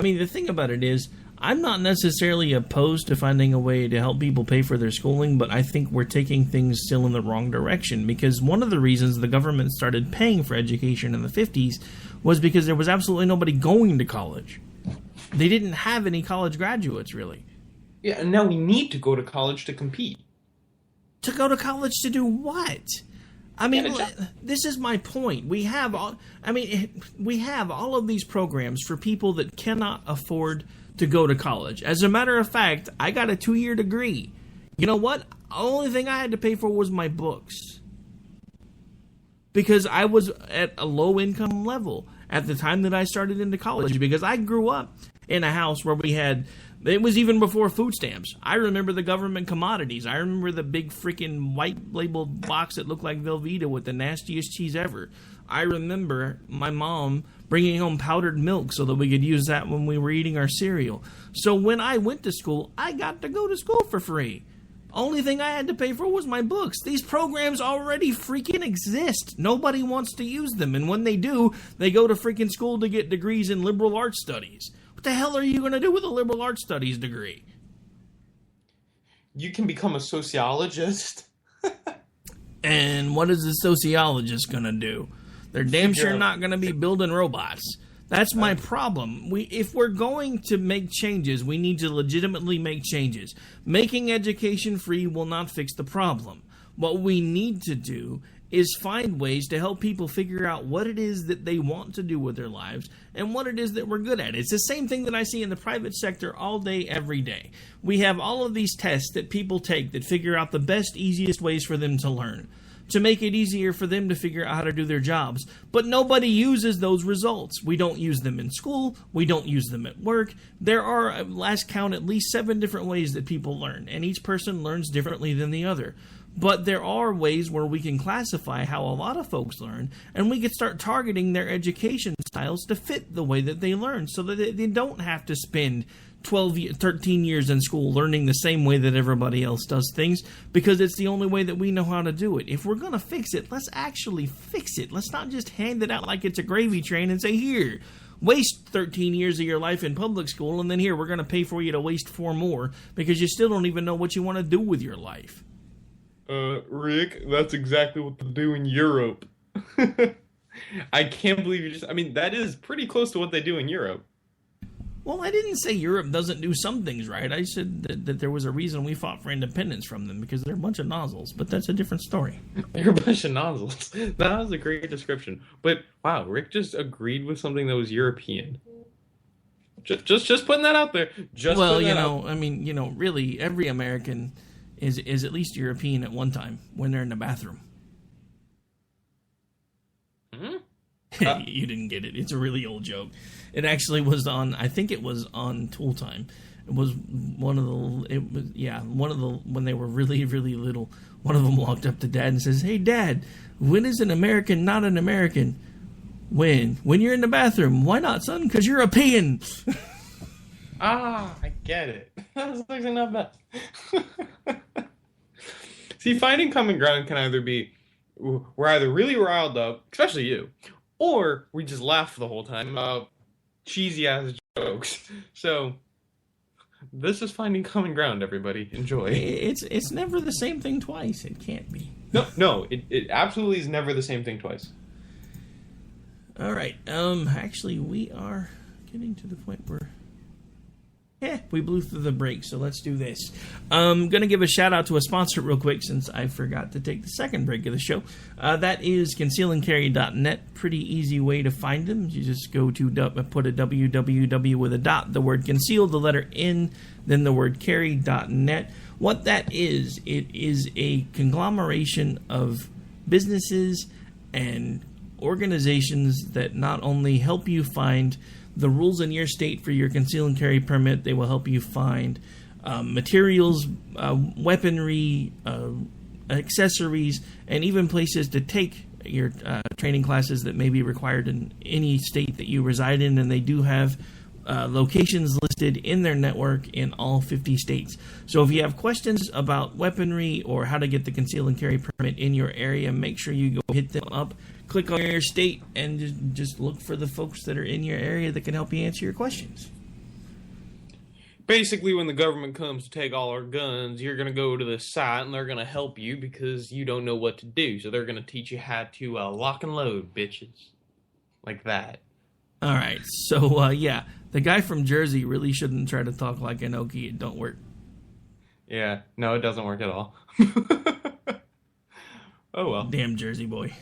the thing about it is, I'm not necessarily opposed to finding a way to help people pay for their schooling, but I think we're taking things still in the wrong direction, because one of the reasons the government started paying for education in the 50s was because there was absolutely nobody going to college. They didn't have any college graduates, really. Yeah, and now we need to go to college to compete. To go to college to do what? This is my point. We have all of these programs for people that cannot afford to go to college. As a matter of fact, I got a 2-year degree. You know what? The only thing I had to pay for was my books. Because I was at a low income level at the time that I started into college, because I grew up in a house where it was even before food stamps. I remember the government commodities. I remember the big freaking white labeled box that looked like Velveeta with the nastiest cheese ever. I remember my mom bringing home powdered milk so that we could use that when we were eating our cereal. So when I went to school, I got to go to school for free. Only thing I had to pay for was my books. These programs already freaking exist. Nobody wants to use them. And when they do, they go to freaking school to get degrees in liberal arts studies. What the hell are you going to do with a liberal arts studies degree? You can become a sociologist. And what is a sociologist going to do? They're damn sure not going to be building robots. That's my problem. If we're going to make changes, we need to legitimately make changes. Making education free will not fix the problem. What we need to do is find ways to help people figure out what it is that they want to do with their lives and what it is that we're good at. It's the same thing that I see in the private sector all day, every day. We have all of these tests that people take that figure out the best, easiest ways for them to learn, to make it easier for them to figure out how to do their jobs. But nobody uses those results. We don't use them in school. We don't use them at work. There are, at last count, at least 7 different ways that people learn, and each person learns differently than the other. But there are ways where we can classify how a lot of folks learn, and we can start targeting their education styles to fit the way that they learn, so that they don't have to spend 13 years in school learning the same way that everybody else does things, because it's the only way that we know how to do it. If we're going to fix it, let's actually fix it. Let's not just hand it out like it's a gravy train and say, here, waste 13 years of your life in public school, and then here, we're going to pay for you to waste 4 more, because you still don't even know what you want to do with your life. Rick, that's exactly what they do in Europe. I can't believe that is pretty close to what they do in Europe. Well, I didn't say Europe doesn't do some things right. I said that there was a reason we fought for independence from them, because they're a bunch of nozzles, but that's a different story. They're a bunch of nozzles. That was a great description. But, wow, Rick just agreed with something that was European. Just putting that out there. Really, every American is at least European at one time when they're in the bathroom. Mm-hmm. You didn't get it. It's a really old joke. It actually was on, I think it was on Tool Time. It was when they were really, really little, one of them walked up to Dad and says, "Hey, Dad, when is an American not an American?" When you're in the bathroom. Why not, son? Because you're a peeing. I get it. That was actually not bad. See, finding common ground can either be we're either really riled up, especially you, or we just laugh the whole time about cheesy ass jokes. So This is finding common ground, everybody. Enjoy. It's never the same thing twice. It can't be. No, it absolutely is never the same thing twice. All right. Actually, we are getting to the point where... we blew through the break, so let's do this. I'm going to give a shout-out to a sponsor real quick since I forgot to take the second break of the show. That is concealandcarry.net. Pretty easy way to find them. You just go to put a www with a dot, the word conceal, the letter N, then the word carry.net. What that is, it is a conglomeration of businesses and organizations that not only help you find the rules in your state for your conceal and carry permit, they will help you find materials, weaponry, accessories, and even places to take your training classes that may be required in any state that you reside in. And they do have locations listed in their network in all 50 states. So if you have questions about weaponry or how to get the conceal and carry permit in your area, make sure you go hit them up. Click on your state and just look for the folks that are in your area that can help you answer your questions. Basically, when the government comes to take all our guns, you're going to go to the site and they're going to help you because you don't know what to do. So they're going to teach you how to lock and load, bitches. Like that. All right. So, the guy from Jersey really shouldn't try to talk like an Okie. It don't work. Yeah. No, it doesn't work at all. Oh, well. Damn Jersey boy.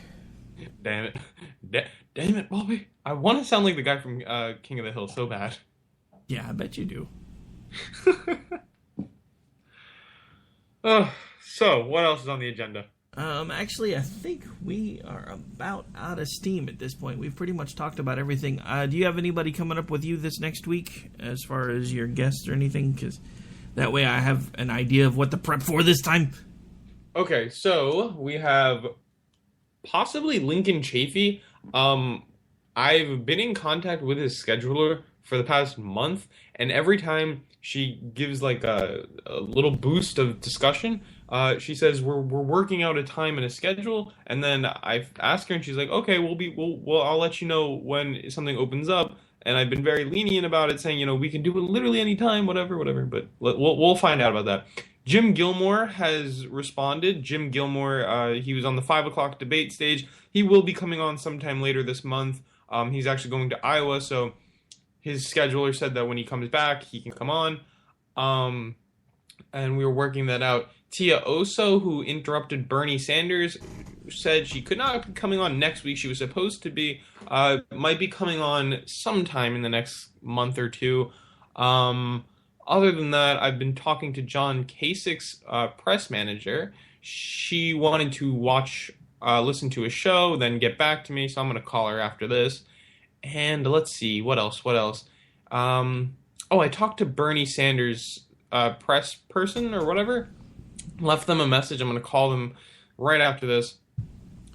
Damn it. Damn it, Bobby. I want to sound like the guy from King of the Hill so bad. Yeah, I bet you do. So, what else is on the agenda? Actually, I think we are about out of steam at this point. We've pretty much talked about everything. Do you have anybody coming up with you this next week as far as your guests or anything? Because that way I have an idea of what to prep for this time. Okay, so we have possibly Lincoln Chafee. I've been in contact with his scheduler for the past month, and every time she gives like a little boost of discussion, she says we're working out a time and a schedule, and then I ask her, and she's like, okay, I'll let you know when something opens up. And I've been very lenient about it, saying, we can do it literally any time, whatever. But we'll find out about that. Jim Gilmore has responded. Jim Gilmore, he was on the 5 o'clock debate stage. He will be coming on sometime later this month. He's actually going to Iowa, so his scheduler said that when he comes back, he can come on. And we were working that out. Tia Oso, who interrupted Bernie Sanders, said she could not be coming on next week. She was supposed to be. Might be coming on sometime in the next month or two. Other than that, I've been talking to John Kasich's press manager. She wanted to listen to a show, then get back to me, so I'm going to call her after this. And let's see, what else? I talked to Bernie Sanders' press person or whatever. Left them a message. I'm going to call them right after this.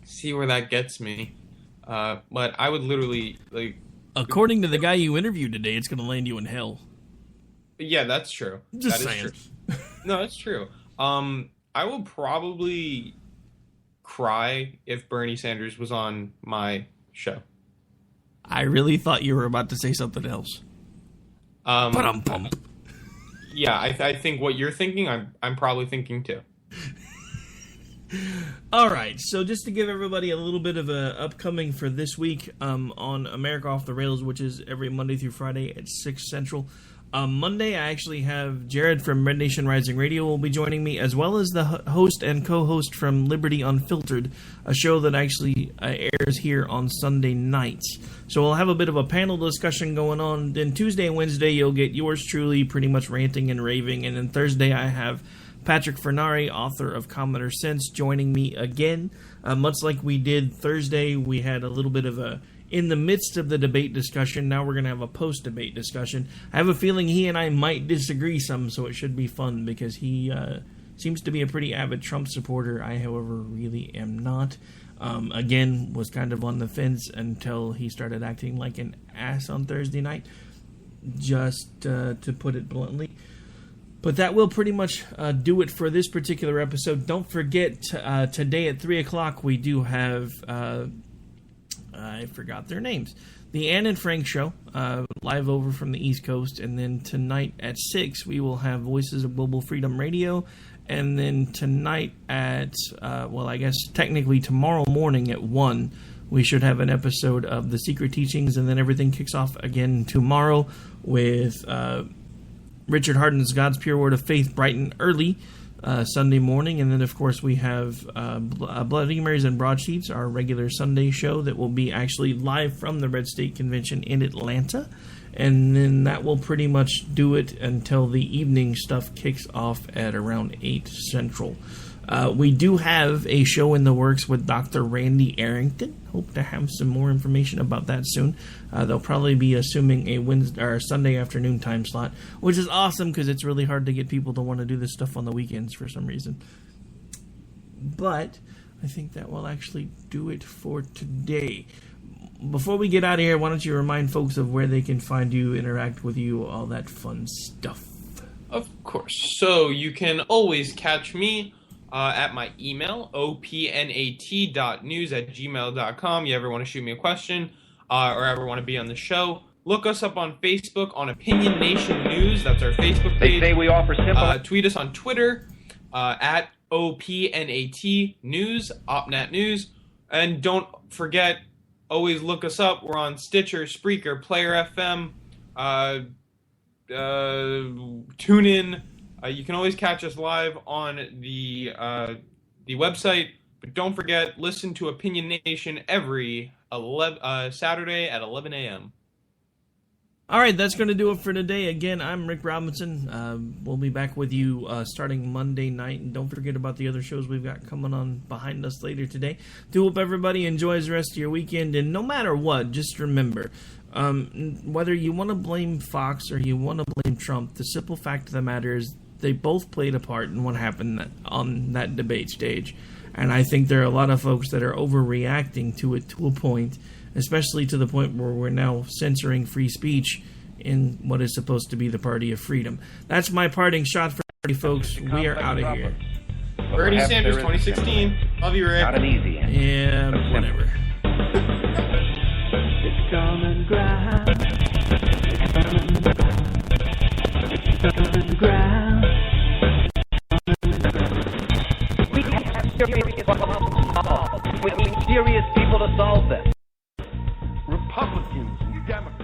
See where that gets me. But I would literally, according to the guy you interviewed today, it's going to land you in hell. Yeah, that's true. Just that saying. Is true. No, that's true. I would probably cry if Bernie Sanders was on my show. I really thought you were about to say something else. Ba-dum-pump. Yeah, I think what you're thinking, I'm probably thinking too. All right, so just to give everybody a little bit of a upcoming for this week on America Off the Rails, which is every Monday through Friday at 6 Central. Monday, I actually have Jared from Red Nation Rising Radio will be joining me, as well as the host and co-host from Liberty Unfiltered, a show that actually airs here on Sunday nights. So we'll have a bit of a panel discussion going on. Then Tuesday and Wednesday, you'll get yours truly pretty much ranting and raving. And then Thursday, I have Patrick Fernari, author of Commodore Sense, joining me again. Much like we did Thursday, we had a little bit of a in the midst of the debate discussion. Now we're going to have a post-debate discussion. I have a feeling he and I might disagree some, so it should be fun because he seems to be a pretty avid Trump supporter. I, however, really am not. Again, was kind of on the fence until he started acting like an ass on Thursday night, just to put it bluntly. But that will pretty much do it for this particular episode. Don't forget, today at 3 o'clock we do have... I forgot their names. the Ann and Frank Show, live over from the East Coast. And then tonight at 6, we will have Voices of Global Freedom Radio. And then tonight at, I guess technically tomorrow morning at 1, we should have an episode of The Secret Teachings. And then everything kicks off again tomorrow with Richard Harden's God's Pure Word of Faith bright and early Sunday morning. And then, of course, we have Bloody Marys and Broadsheets, our regular Sunday show that will be actually live from the Red State Convention in Atlanta. And then that will pretty much do it until the evening stuff kicks off at around 8 Central. We do have a show in the works with Dr. Randy Arrington. Hope to have some more information about that soon. They'll probably be assuming a Wednesday or Sunday afternoon time slot, which is awesome because it's really hard to get people to want to do this stuff on the weekends for some reason. But I think that will actually do it for today. Before we get out of here, why don't you remind folks of where they can find you, interact with you, all that fun stuff. Of course. So you can always catch me at my email, opnat.news@gmail.com. You ever want to shoot me a question or ever want to be on the show, look us up on Facebook on Opinion Nation News. That's our Facebook page. They say we offer simple... tweet us on Twitter at OPNAT News, OpNat News. And don't forget, always look us up. We're on Stitcher, Spreaker, Player FM, TuneIn. You can always catch us live on the website. But don't forget, listen to Opinion Nation every Saturday at 11 a.m. All right, that's going to do it for today. Again, I'm Rick Robinson. We'll be back with you starting Monday night. And don't forget about the other shows we've got coming on behind us later today. Do hope everybody enjoys the rest of your weekend. And no matter what, just remember, whether you want to blame Fox or you want to blame Trump, the simple fact of the matter is they both played a part in what happened on that debate stage. And I think there are a lot of folks that are overreacting to it to a point, especially to the point where we're now censoring free speech in what is supposed to be the party of freedom. That's my parting shot for everybody, folks. We are out of here. Bernie Sanders, 2016. Love you, Rick. Not an easy answer. Yeah, whatever. It's common ground. It's common ground. It's common ground. We have serious problems to solve. We need serious people to solve them. Republicans and Democrats